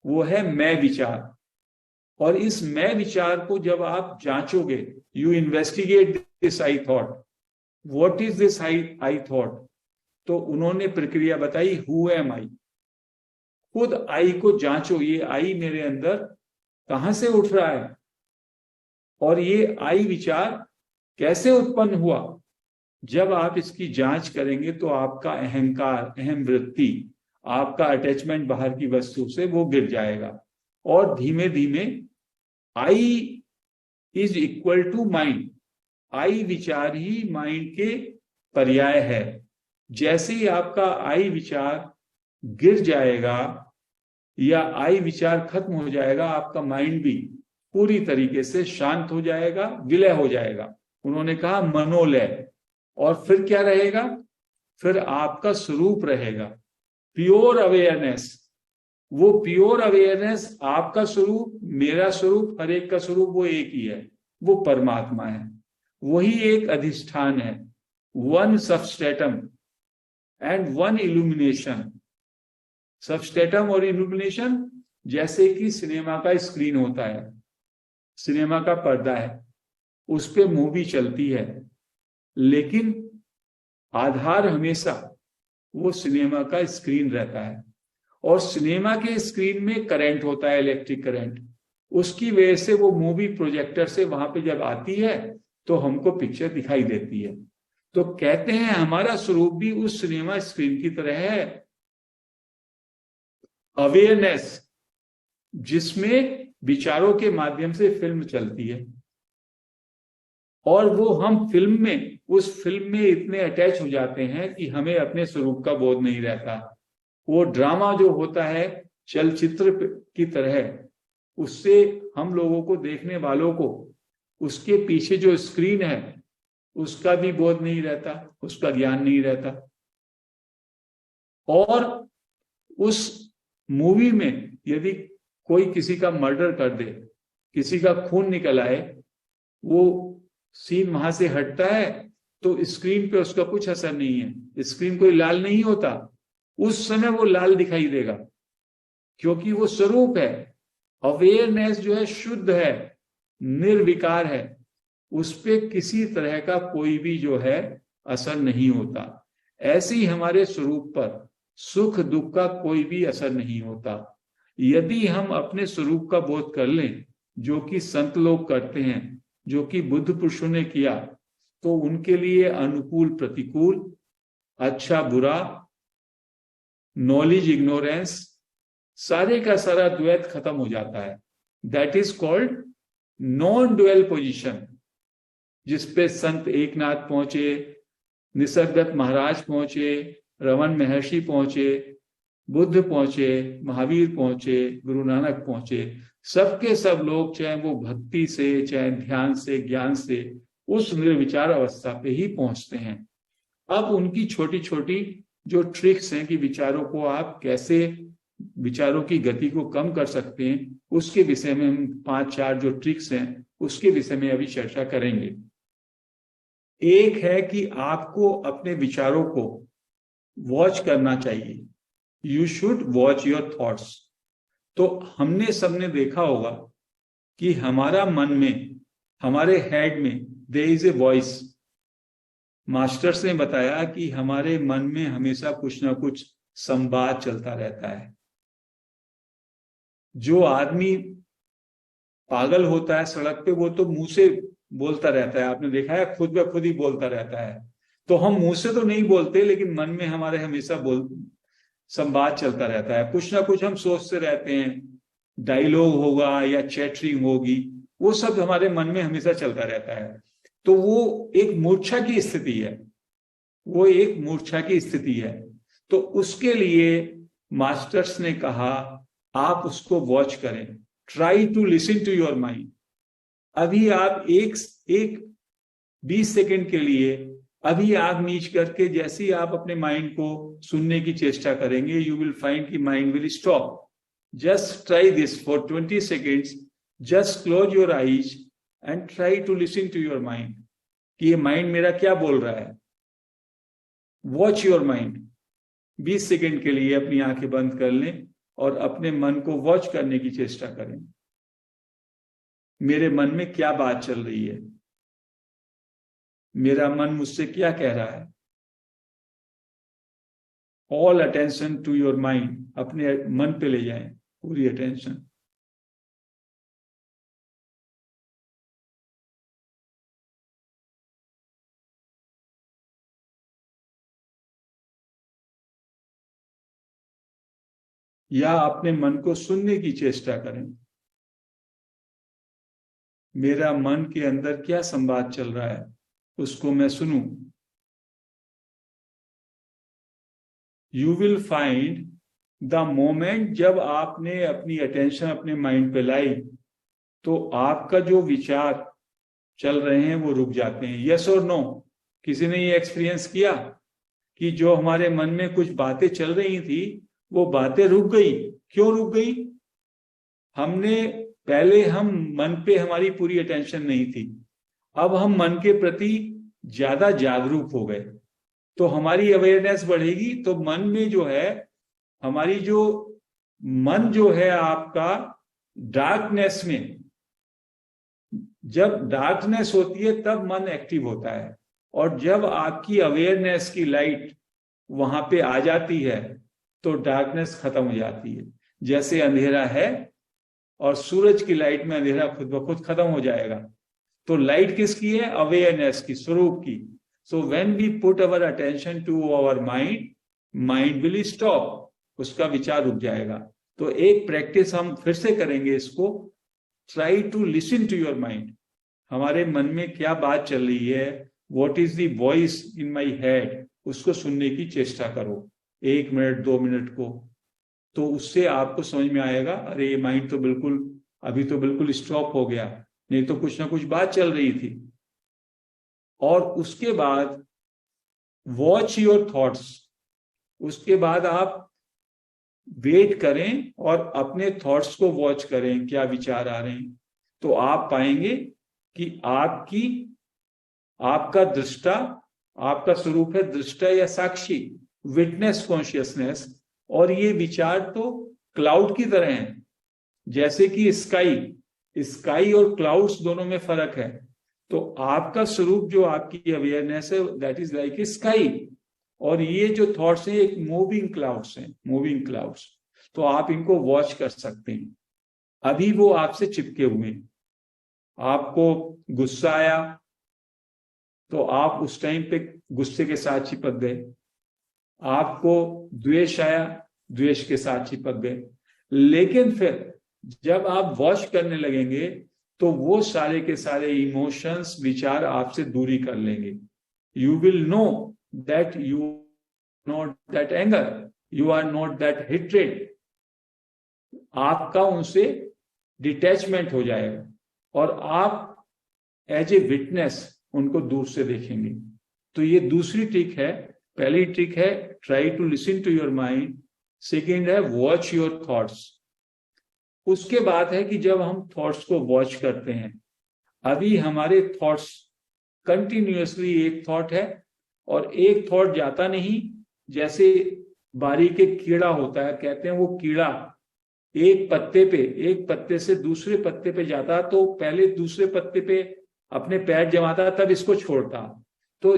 वो है मैं विचार। और इस मैं विचार को जब आप जांचोगे, you investigate this I thought, what is this I thought, तो उन्होंने प्रक्रिया बताई, हु एम आई। खुद आई को जांचो, ये आई मेरे अंदर कहां से उठ रहा है, और ये आई विचार कैसे उत्पन्न हुआ। जब आप इसकी जांच करेंगे तो आपका अहंकार, अहम वृत्ति, आपका अटैचमेंट बाहर की वस्तु से वो गिर जाएगा। और धीमे धीमे I is equal to mind, आई विचार ही माइंड के पर्याय है। जैसे ही आपका आई विचार गिर जाएगा या आई विचार खत्म हो जाएगा, आपका माइंड भी पूरी तरीके से शांत हो जाएगा, विलय हो जाएगा। उन्होंने कहा मनोलय। और फिर क्या रहेगा? फिर आपका स्वरूप रहेगा, प्योर अवेयरनेस। वो प्योर अवेयरनेस, आपका स्वरूप, मेरा स्वरूप, हर एक का स्वरूप वो एक ही है, वो परमात्मा है। वही एक अधिष्ठान है, one substratum and one illumination. Substratum और इल्यूमिनेशन, जैसे कि सिनेमा का स्क्रीन होता है, सिनेमा का पर्दा है, उस पे मूवी चलती है, लेकिन आधार हमेशा वो सिनेमा का स्क्रीन रहता है। और सिनेमा के स्क्रीन में करंट होता है, इलेक्ट्रिक करंट। उसकी वजह से वो मूवी प्रोजेक्टर से वहां पे जब आती है तो हमको पिक्चर दिखाई देती है। तो कहते हैं हमारा स्वरूप भी उस सिनेमा स्क्रीन की तरह है, अवेयरनेस, जिसमें विचारों के माध्यम से फिल्म चलती है। और वो हम फिल्म में, उस फिल्म में इतने अटैच हो जाते हैं कि हमें अपने स्वरूप का बोध नहीं रहता। वो ड्रामा जो होता है चलचित्र की तरह, उससे हम लोगों को, देखने वालों को, उसके पीछे जो स्क्रीन है उसका भी बोध नहीं रहता, उसका ज्ञान नहीं रहता। और उस मूवी में यदि कोई किसी का मर्डर कर दे, किसी का खून निकल आए, वो सीन वहां से हटता है तो स्क्रीन पे उसका कुछ असर नहीं है, स्क्रीन कोई लाल नहीं होता। उस समय वो लाल दिखाई देगा, क्योंकि वो स्वरूप है। अवेयरनेस जो है शुद्ध है, निर्विकार है, उस पे किसी तरह का कोई भी जो है असर नहीं होता। ऐसे ही हमारे स्वरूप पर सुख दुख का कोई भी असर नहीं होता। यदि हम अपने स्वरूप का बोध कर लें, जो कि संत लोग करते हैं, जो कि बुद्ध पुरुषों ने किया, तो उनके लिए अनुकूल प्रतिकूल, अच्छा बुरा, नॉलेज इग्नोरेंस, सारे का सारा द्वैत खत्म हो जाता है। That is called non dual position, जिसपे संत एकनाथ पहुंचे, निसर्गदत्त महाराज पहुंचे, रमन महर्षि पहुंचे, बुद्ध पहुंचे, महावीर पहुंचे, गुरु नानक पहुंचे। सबके सब लोग, चाहे वो भक्ति से, चाहे ध्यान से, ज्ञान से, उस निर्विचार अवस्था पे ही पहुंचते हैं। अब उनकी छोटी छोटी जो ट्रिक्स हैं कि विचारों को आप कैसे, विचारों की गति को कम कर सकते हैं, उसके विषय में हम 5-4 जो ट्रिक्स हैं उसके विषय में अभी चर्चा करेंगे। एक है कि आपको अपने विचारों को वॉच करना चाहिए। You should watch your thoughts. तो हमने सबने देखा होगा कि हमारा मन में, हमारे हेड में there is a voice. Masters ने बताया कि हमारे मन में हमेशा कुछ ना कुछ संवाद चलता रहता है। जो आदमी पागल होता है सड़क पे, वो तो मुंह से बोलता रहता है, आपने देखा है, खुद ब खुद ही बोलता रहता है। तो हम मुंह से तो नहीं बोलते, लेकिन मन में हमारे हमेशा संवाद चलता रहता है, कुछ ना कुछ हम सोचते रहते हैं। डायलॉग होगा या चैटरिंग होगी, वो सब हमारे मन में हमेशा चलता रहता है। तो वो एक मूर्छा की स्थिति है, वो एक मूर्छा की स्थिति है। तो उसके लिए मास्टर्स ने कहा आप उसको वॉच करें, try to listen to your mind. अभी आप एक एक 20 सेकंड के लिए अभी आंख मीच करके जैसे ही आप अपने माइंड को सुनने की चेष्टा करेंगे, यू विल फाइंड कि mind will stop. Just try this for 20 seconds. Just close your eyes and try to listen to your mind, कि ये माइंड मेरा क्या बोल रहा है। Watch your mind. 20 सेकंड के लिए अपनी आंखें बंद कर लें और अपने मन को वॉच करने की चेष्टा करें। मेरे मन में क्या बात चल रही है, मेरा मन मुझसे क्या कह रहा है। All attention to your mind, अपने मन पे ले जाएं पूरी अटेंशन। या अपने मन को सुनने की चेष्टा करें, मेरा मन के अंदर क्या संवाद चल रहा है उसको मैं सुनूं। You will find the moment जब आपने अपनी अटेंशन अपने माइंड पे लाई, तो आपका जो विचार चल रहे हैं वो रुक जाते हैं। यस और नो, किसी ने ये एक्सपीरियंस किया कि जो हमारे मन में कुछ बातें चल रही थी वो बातें रुक गई? क्यों रुक गई? हमने पहले हम मन पे हमारी पूरी अटेंशन नहीं थी, अब हम मन के प्रति ज्यादा जागरूक हो गए, तो हमारी अवेयरनेस बढ़ेगी। तो मन में जो है हमारी जो मन जो है आपका डार्कनेस में, जब डार्कनेस होती है तब मन एक्टिव होता है, और जब आपकी अवेयरनेस की लाइट वहां पे आ जाती है तो डार्कनेस खत्म हो जाती है। जैसे अंधेरा है और सूरज की लाइट में अंधेरा खुद ब खुद खत्म हो जाएगा। तो लाइट किसकी है? अवेयरनेस की, स्वरूप की। So when we put our attention to our mind, mind will stop, उसका विचार रुक जाएगा। तो एक प्रैक्टिस हम फिर से करेंगे इसको, try to listen to your mind. हमारे मन में क्या बात चल रही है, what is the voice in my head, उसको सुनने की चेष्टा करो 1 मिनट 2 मिनट को। तो उससे आपको समझ में आएगा, अरे ये माइंड तो बिल्कुल अभी तो बिल्कुल स्टॉप हो गया, नहीं तो कुछ ना कुछ बात चल रही थी। और उसके बाद वॉच योर थॉट्स, उसके बाद आप वेट करें और अपने थॉट्स को वॉच करें, क्या विचार आ रहे हैं। तो आप पाएंगे कि आपका दृष्टा, आपका स्वरूप है दृष्टा या साक्षी, विटनेस कॉन्शियसनेस। और ये विचार तो क्लाउड की तरह हैं, जैसे कि स्काई और क्लाउड्स दोनों में फर्क है। तो आपका स्वरूप जो आपकी अवेयरनेस है that is like a sky, और ये जो थॉट्स हैं एक मूविंग क्लाउड्स हैं, मूविंग क्लाउड्स। तो आप इनको वॉच कर सकते हैं। अभी वो आपसे चिपके हुए हैं। आपको गुस्सा आया तो आप उस टाइम पे गुस्से के साथ चिपक गए, आपको द्वेष आया द्वेष के साथ चिपक गए। लेकिन फिर जब आप वॉच करने लगेंगे तो वो सारे के सारे इमोशंस, विचार आपसे दूरी कर लेंगे। You will know that you not that anger, you are not that hatred. आपका उनसे डिटैचमेंट हो जाएगा और आप एज ए विटनेस उनको दूर से देखेंगे। तो ये दूसरी ट्रिक है। पहली ट्रिक है try to listen to your mind, second है वॉच योर थॉट्स। उसके बाद है कि जब हम थॉट्स को वॉच करते हैं, अभी हमारे थॉट्स कंटिन्यूअसली एक थॉट है और एक थॉट जाता नहीं। जैसे बारीक एक कीड़ा होता है, कहते हैं वो कीड़ा एक पत्ते से दूसरे पत्ते पे जाता तो पहले दूसरे पत्ते पे अपने पैर जमाता तब इसको छोड़ता। तो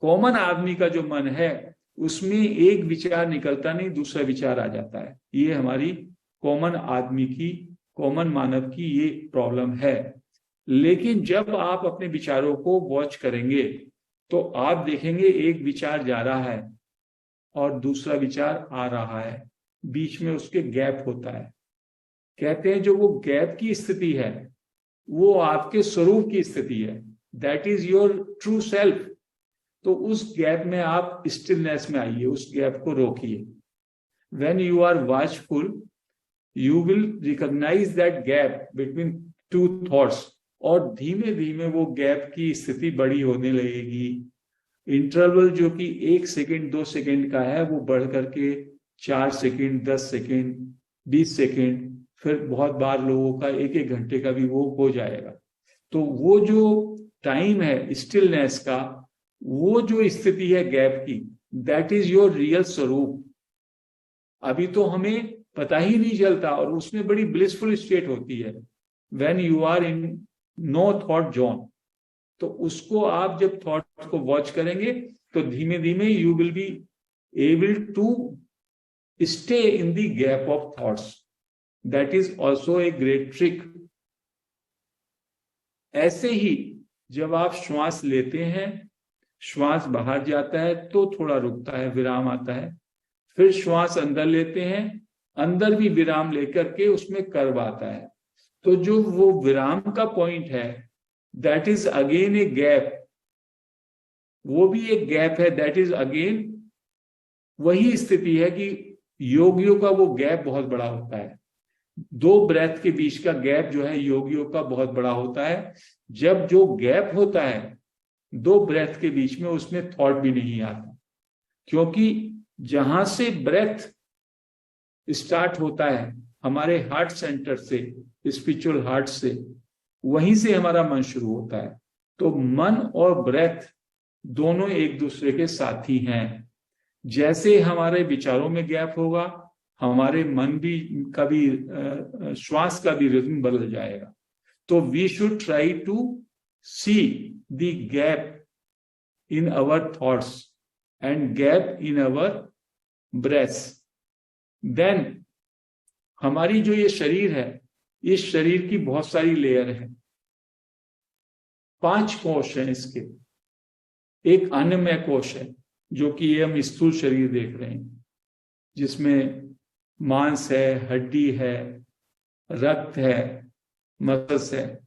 कॉमन आदमी का जो मन है उसमें एक विचार निकलता नहीं, दूसरा विचार आ जाता है। ये हमारी कॉमन आदमी की, कॉमन मानव की ये प्रॉब्लम है। लेकिन जब आप अपने विचारों को वॉच करेंगे तो आप देखेंगे एक विचार जा रहा है और दूसरा विचार आ रहा है, बीच में उसके गैप होता है। कहते हैं जो वो गैप की स्थिति है वो आपके स्वरूप की स्थिति है, that is your true self. तो उस गैप में आप स्टिलनेस में आइए, उस गैप को रोकिए। When you are watchful you will recognise that gap between two thoughts, और धीमे धीमे वो गैप की स्थिति बड़ी होने लगेगी। इंटरवल जो कि 1 सेकेंड 2 सेकेंड का है वो बढ़ करके 4 सेकेंड 10 सेकेंड 20 सेकेंड, फिर बहुत बार लोगों का 1-1 घंटे का भी वो हो जाएगा। तो वो जो टाइम है स्टिलनेस का, वो जो स्थिति है गैप की, दैट इज योर रियल स्वरूप। अभी तो हमें पता ही नहीं चलता और उसमें बड़ी ब्लिसफुल स्टेट होती है when you are in no thought zone. तो उसको आप जब थॉट को वॉच करेंगे तो धीमे धीमे you will be able to stay in the gap of thoughts. That is also a great trick. ऐसे ही जब आप श्वास लेते हैं, श्वास बाहर जाता है तो थोड़ा रुकता है, विराम आता है। फिर श्वास अंदर लेते हैं अंदर भी विराम लेकर के उसमें कर्व आता है। तो जो वो विराम का पॉइंट है, that is again a gap, वो भी एक गैप है। दैट इज अगेन वही स्थिति है कि योगियों का वो गैप बहुत बड़ा होता है। दो ब्रेथ के बीच का गैप जो है योगियों का बहुत बड़ा होता है। जब जो गैप होता है दो ब्रेथ के बीच में, उसमें थॉट भी नहीं आता, क्योंकि जहां से ब्रेथ स्टार्ट होता है हमारे हार्ट सेंटर से, स्पिरिचुअल हार्ट से, वहीं से हमारा मन शुरू होता है। तो मन और ब्रेथ दोनों एक दूसरे के साथी हैं। जैसे हमारे विचारों में गैप होगा, हमारे मन भी का भी श्वास का भी रिदम बदल जाएगा। तो we should try to see the gap in our thoughts and gap in our breaths. Then हमारी जो ये शरीर है, इस शरीर की बहुत सारी लेयर है। 5 कोश हैं इसके। एक अन्नमय कोश है जो कि ये हम स्थूल शरीर देख रहे हैं, जिसमें मांस है, हड्डी है, रक्त है, मस्तिष्क है।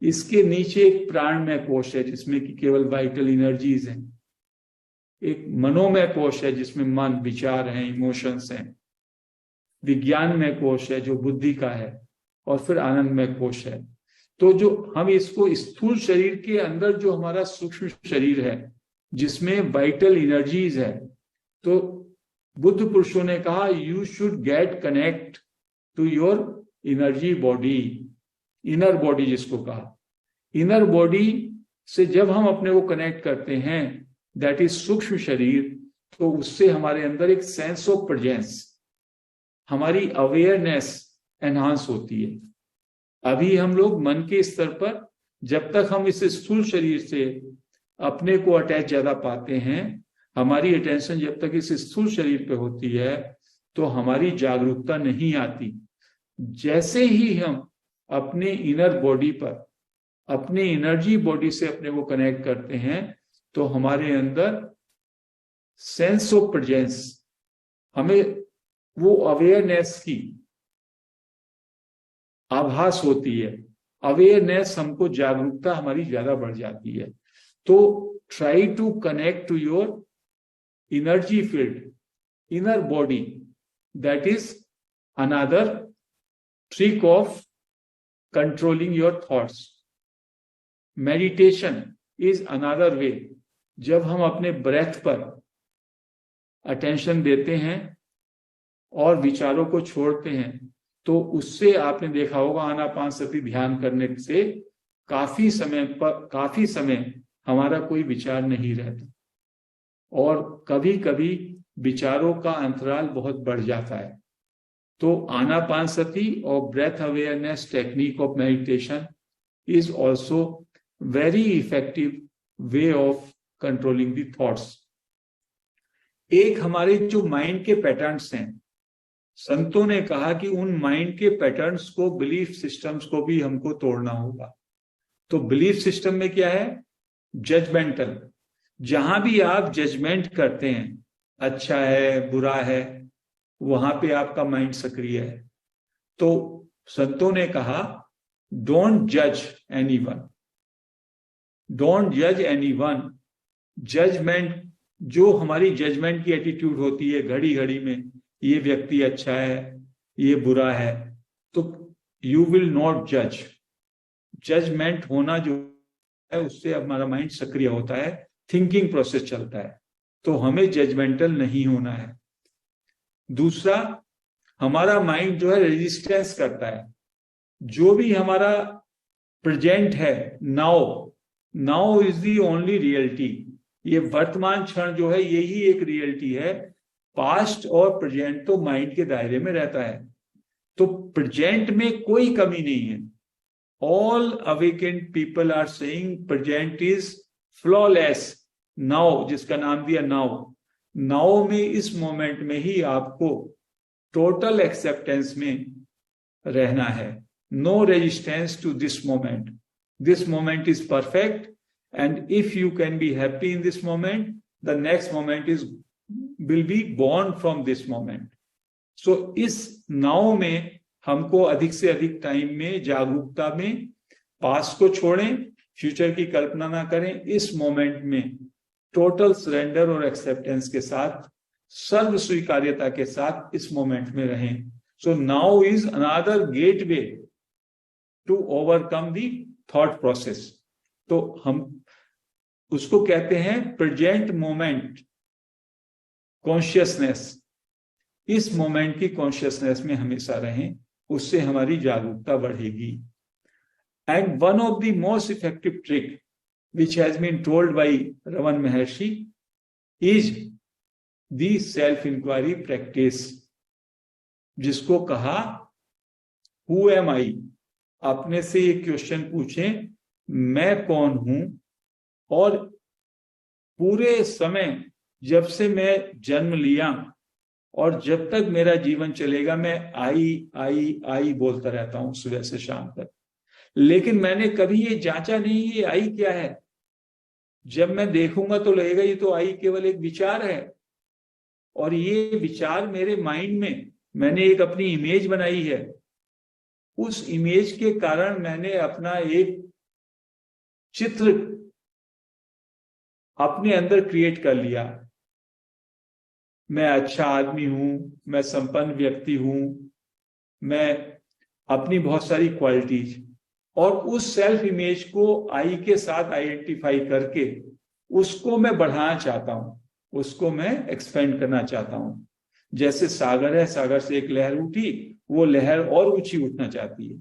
इसके नीचे एक प्राणमय कोश है जिसमें कि केवल वाइटल एनर्जीज हैं। एक मनोमय कोश है जिसमें मन, विचार हैं, इमोशंस हैं। विज्ञानमय कोश है जो बुद्धि का है, और फिर आनंदमय कोश है। तो जो हम इसको स्थूल शरीर के अंदर जो हमारा सूक्ष्म शरीर है जिसमें वाइटल एनर्जीज है, तो बुद्ध पुरुषों ने कहा you should get connect to your energy body, inner body जिसको कहा। इनर बॉडी से जब हम अपने को कनेक्ट करते हैं, दैट इज सूक्ष्म शरीर, तो उससे हमारे अंदर एक सेंस ऑफ प्रेजेंस, हमारी अवेयरनेस एनहांस होती है। अभी हम लोग मन के स्तर पर, जब तक हम इस स्थूल शरीर से अपने को अटैच ज्यादा पाते हैं, हमारी अटेंशन जब तक इस स्थूल शरीर पे होती है, तो हमारी जागरूकता नहीं आती। जैसे ही हम अपने इनर बॉडी पर, अपने एनर्जी बॉडी से अपने को कनेक्ट करते हैं, तो हमारे अंदर सेंस ऑफ प्रेजेंस, हमें वो अवेयरनेस की आभास होती है। अवेयरनेस हमको, जागरूकता हमारी ज्यादा बढ़ जाती है। तो try to connect to your energy field, inner body. That is another trick of controlling your thoughts. Meditation is another way. जब हम अपने ब्रेथ पर अटेंशन देते हैं और विचारों को छोड़ते हैं, तो उससे आपने देखा होगा आनापानसति ध्यान करने से काफी समय हमारा कोई विचार नहीं रहता, और कभी कभी विचारों का अंतराल बहुत बढ़ जाता है। तो आनापानसति और breath awareness technique of meditation is also very effective way of controlling the thoughts. एक हमारे जो माइंड के पैटर्न्स हैं, संतों ने कहा कि उन माइंड के पैटर्न्स को, बिलीफ सिस्टम्स को भी हमको तोड़ना होगा। तो बिलीफ सिस्टम में क्या है? जजमेंटल। जहां भी आप जजमेंट करते हैं, अच्छा है, बुरा है, वहां पे आपका माइंड सक्रिय है। तो संतों ने कहा डोंट जज एनीवन, डोंट जज एनीवन। जजमेंट, जो हमारी जजमेंट की एटीट्यूड होती है घड़ी घड़ी में, ये व्यक्ति अच्छा है, ये बुरा है, तो यू विल नॉट जज। जजमेंट होना जो है, उससे हमारा माइंड सक्रिय होता है, थिंकिंग प्रोसेस चलता है। तो हमें जजमेंटल नहीं होना है। दूसरा, हमारा माइंड जो है रेजिस्टेंस करता है। जो भी हमारा प्रेजेंट है, now is the only reality. ये वर्तमान क्षण जो है, यही एक रियलिटी है। पास्ट और प्रेजेंट तो माइंड के दायरे में रहता है। तो प्रेजेंट में कोई कमी नहीं है। All awakened people are saying present is flawless. Now, जिसका नाम दिया नाउ में, इस मोमेंट में ही आपको टोटल एक्सेप्टेंस में रहना है। No resistance to this moment. This moment is perfect, and if you can be happy in this moment, the next moment will be born from this moment. सो इस नाव में हमको अधिक से अधिक टाइम में जागरूकता में पास्ट को छोड़ें, फ्यूचर की कल्पना ना करें, इस मोमेंट में टोटल सरेंडर और एक्सेप्टेंस के साथ, सर्व स्वीकार्यता के साथ इस मोमेंट में रहें। So now is another gateway to overcome the thought process. तो हम उसको कहते हैं प्रेजेंट मोमेंट कॉन्शियसनेस। इस मोमेंट की कॉन्शियसनेस में हमेशा रहें, उससे हमारी जागरूकता बढ़ेगी। And one of the most effective trick which has been told by Raman Maharshi is the self-inquiry practice, जिसको कहा Who am I? अपने से ये क्वेश्चन पूछें, मैं कौन हूं? और पूरे समय जब से मैं जन्म लिया और जब तक मेरा जीवन चलेगा, मैं आई बोलता रहता हूं सुबह से शाम तक, लेकिन मैंने कभी ये जांचा नहीं ये आई क्या है। जब मैं देखूंगा तो लगेगा ये तो आई केवल एक विचार है, और ये विचार मेरे माइंड में मैंने एक अपनी इमेज बनाई है, उस इमेज के कारण मैंने अपना एक चित्र अपने अंदर क्रिएट कर लिया। मैं अच्छा आदमी हूं, मैं संपन्न व्यक्ति हूं, मैं अपनी बहुत सारी क्वालिटीज, और उस सेल्फ इमेज को आई के साथ आइडेंटिफाई करके उसको मैं बढ़ाना चाहता हूं, उसको मैं एक्सपेंड करना चाहता हूं। जैसे सागर है, सागर से एक लहर उठी, वो लहर और ऊंची उठना चाहती है,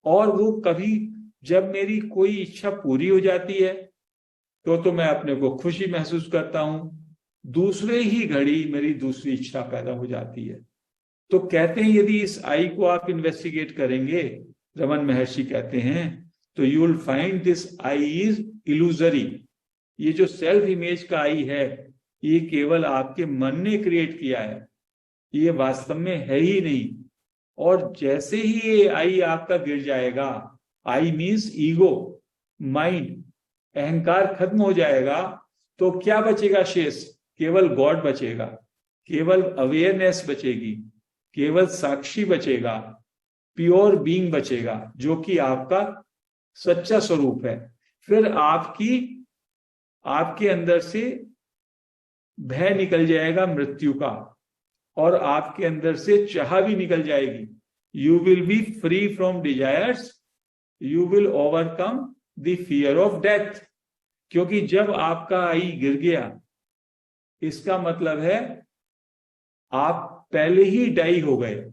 और वो कभी जब मेरी कोई इच्छा पूरी हो जाती है तो मैं अपने को खुशी महसूस करता हूं, दूसरे ही घड़ी मेरी दूसरी इच्छा पैदा हो जाती है। तो कहते हैं यदि इस आई को आप इन्वेस्टिगेट करेंगे, रमन महर्षि कहते हैं, तो you will find this I is illusory. ये जो सेल्फ इमेज का आई है, ये केवल आपके मन ने क्रिएट किया है, ये वास्तव में है ही नहीं। और जैसे ही ये आई आपका गिर जाएगा, आई मीन्स ईगो, माइंड, अहंकार खत्म हो जाएगा, तो क्या बचेगा शेष? केवल गॉड बचेगा, केवल अवेयरनेस बचेगी, केवल साक्षी बचेगा, प्योर बीइंग बचेगा, जो कि आपका सच्चा स्वरूप है। फिर आपके अंदर से भय निकल जाएगा मृत्यु का, और आपके अंदर से चाह भी निकल जाएगी। You will B free from desires, you will overcome the fear of death. क्योंकि जब आपका आई गिर गया, इसका मतलब है आप पहले ही डाई हो गए।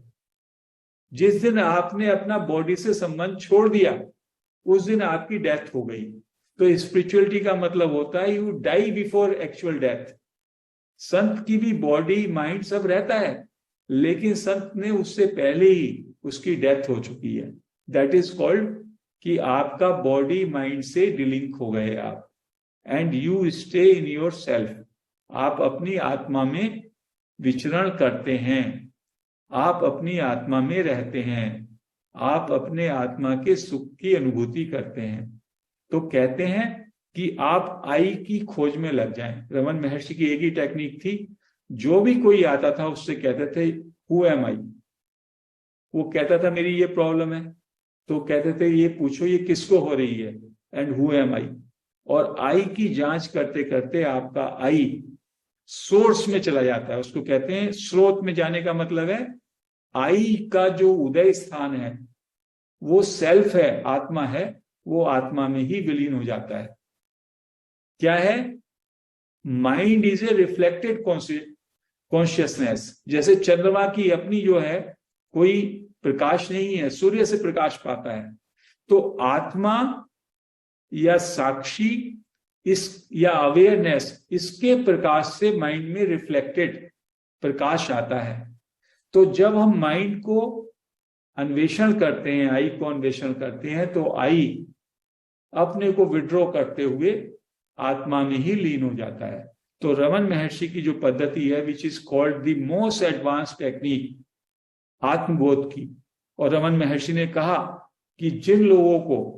जिस दिन आपने अपना बॉडी से संबंध छोड़ दिया, उस दिन आपकी डेथ हो गई। तो स्पिरिचुअलिटी का मतलब होता है you die before actual death. संत की भी बॉडी माइंड सब रहता है, लेकिन संत ने उससे पहले ही उसकी डेथ हो चुकी है। दैट इज कॉल्ड कि आपका बॉडी माइंड से डिलिंक हो गए आप, and you stay in your self. आप अपनी आत्मा में विचरण करते हैं, आप अपनी आत्मा में रहते हैं, आप अपने आत्मा के सुख की अनुभूति करते हैं। तो कहते हैं कि आप आई की खोज में लग जाएं। रमन महर्षि की एक ही टेक्निक थी, जो भी कोई आता था उससे कहते थे हु एम आई। वो कहता था मेरी ये प्रॉब्लम है, तो कहते थे ये पूछो ये किसको हो रही है, एंड हु एम आई। और आई की जांच करते करते आपका आई सोर्स में चला जाता है। उसको कहते हैं स्रोत में जाने का मतलब है आई का जो उदय स्थान है वो सेल्फ है, आत्मा है, वो आत्मा में ही विलीन हो जाता है। क्या है? Mind is a reflected consciousness. जैसे चंद्रमा की अपनी जो है कोई प्रकाश नहीं है, सूर्य से प्रकाश पाता है, तो आत्मा या साक्षी या अवेयरनेस, इसके प्रकाश से माइंड में रिफ्लेक्टेड प्रकाश आता है। तो जब हम माइंड को अन्वेषण करते हैं, आई को अन्वेषण करते हैं, तो आई अपने को विड्रॉ करते हुए आत्मा में ही लीन हो जाता है। तो रमन महर्षि की जो पद्धति है, which is called the most advance technique आत्मबोध की, और रमन महर्षि ने कहा कि जिन लोगों को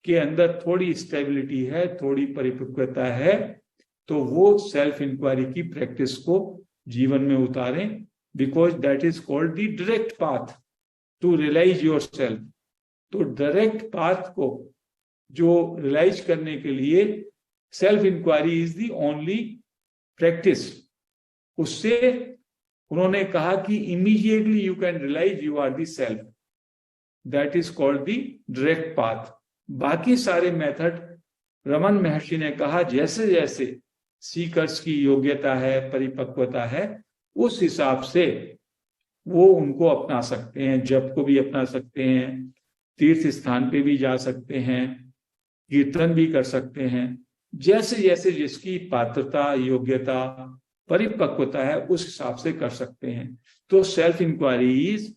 के अंदर थोड़ी स्टेबिलिटी है, थोड़ी परिपक्वता है, तो वो सेल्फ इंक्वायरी की प्रैक्टिस को जीवन में उतारें। Because that is called the direct path to realise your self. तो डायरेक्ट पाथ को जो रियलाइज करने के लिए self inquiry is the only practice. उससे उन्होंने कहा कि immediately you can realise you are the self, that is called the direct path. बाकी सारे मेथड रमन महर्षि ने कहा जैसे जैसे सीकर्स की योग्यता है, परिपक्वता है, उस हिसाब से वो उनको अपना सकते हैं। जप को भी अपना सकते हैं, तीर्थ स्थान पे भी जा सकते हैं, कीर्तन भी कर सकते हैं। जैसे जैसे जिसकी पात्रता, योग्यता, परिपक्वता है उस हिसाब से कर सकते हैं। तो self inquiry is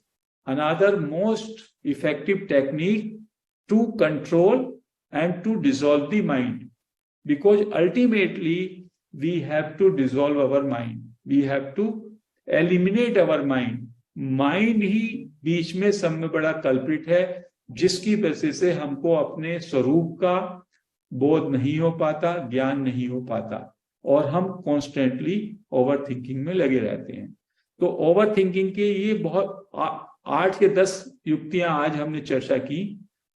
another most effective technique to control and to dissolve the mind, because ultimately we have to dissolve our mind, we have to eliminate our mind। Mind ही बीच में सब में बड़ा कल्प्रिट है, जिसकी वजह से हमको अपने स्वरूप का बोध नहीं हो पाता, ज्ञान नहीं हो पाता, और हम कॉन्स्टेंटली ओवर थिंकिंग में लगे रहते हैं। तो ओवर थिंकिंग के ये बहुत 8 या 10 युक्तियां आज हमने चर्चा की,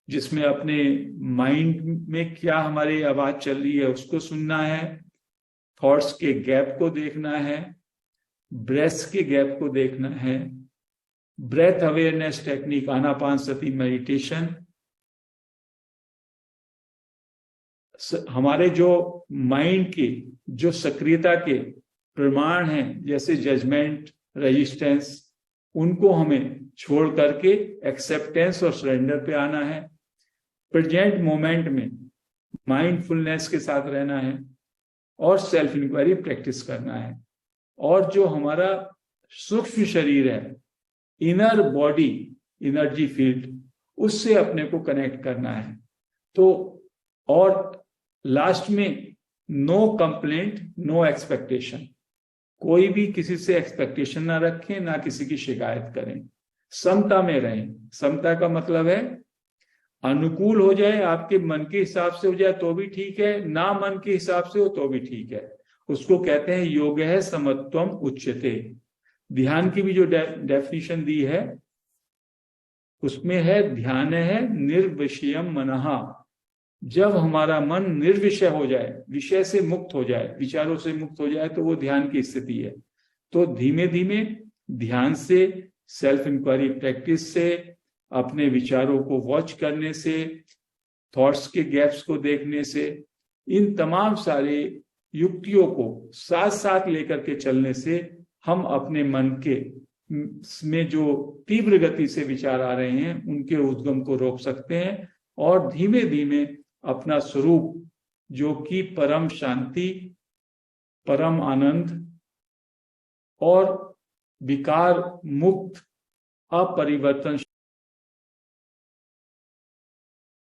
जिसमें अपने माइंड में क्या हमारी आवाज चल रही है उसको सुनना है, थॉट्स के गैप को देखना है, ब्रेथ के गैप को देखना है, breath awareness technique, Anapanasati meditation, हमारे जो माइंड के जो सक्रियता के प्रमाण हैं जैसे जजमेंट, रेजिस्टेंस, उनको हमें छोड़ करके एक्सेप्टेंस और सरेंडर पे आना है। प्रेजेंट मोमेंट में माइंडफुलनेस के साथ रहना है और सेल्फ इंक्वायरी प्रैक्टिस करना है। और जो हमारा सूक्ष्म शरीर है, इनर बॉडी एनर्जी फील्ड, उससे अपने को कनेक्ट करना है। तो और लास्ट में नो कंप्लेंट, नो एक्सपेक्टेशन, कोई भी किसी से एक्सपेक्टेशन ना रखें, ना किसी की शिकायत करें, समता में रहें। समता का मतलब है अनुकूल हो जाए, आपके मन के हिसाब से हो जाए तो भी ठीक है, ना मन के हिसाब से हो तो भी ठीक है। उसको कहते हैं योग है समत्वम उच्यते। ध्यान की भी जो डेफिनेशन दी है उसमें है, ध्यान है निर्विषयम मनहा। जब हमारा मन निर्विषय हो जाए, विषय से मुक्त हो जाए, विचारों से मुक्त हो जाए, तो वो ध्यान की स्थिति है। तो धीमे धीमे ध्यान से, सेल्फ इंक्वायरी प्रैक्टिस से, अपने विचारों को वॉच करने से, थॉट्स के गैप्स को देखने से, इन तमाम सारे युक्तियों को साथ साथ लेकर के चलने से हम अपने मन के में जो तीव्र गति से विचार आ रहे हैं उनके उद्गम को रोक सकते हैं, और धीमे धीमे अपना स्वरूप जो कि परम शांति, परम आनंद और विकार मुक्त अपरिवर्तन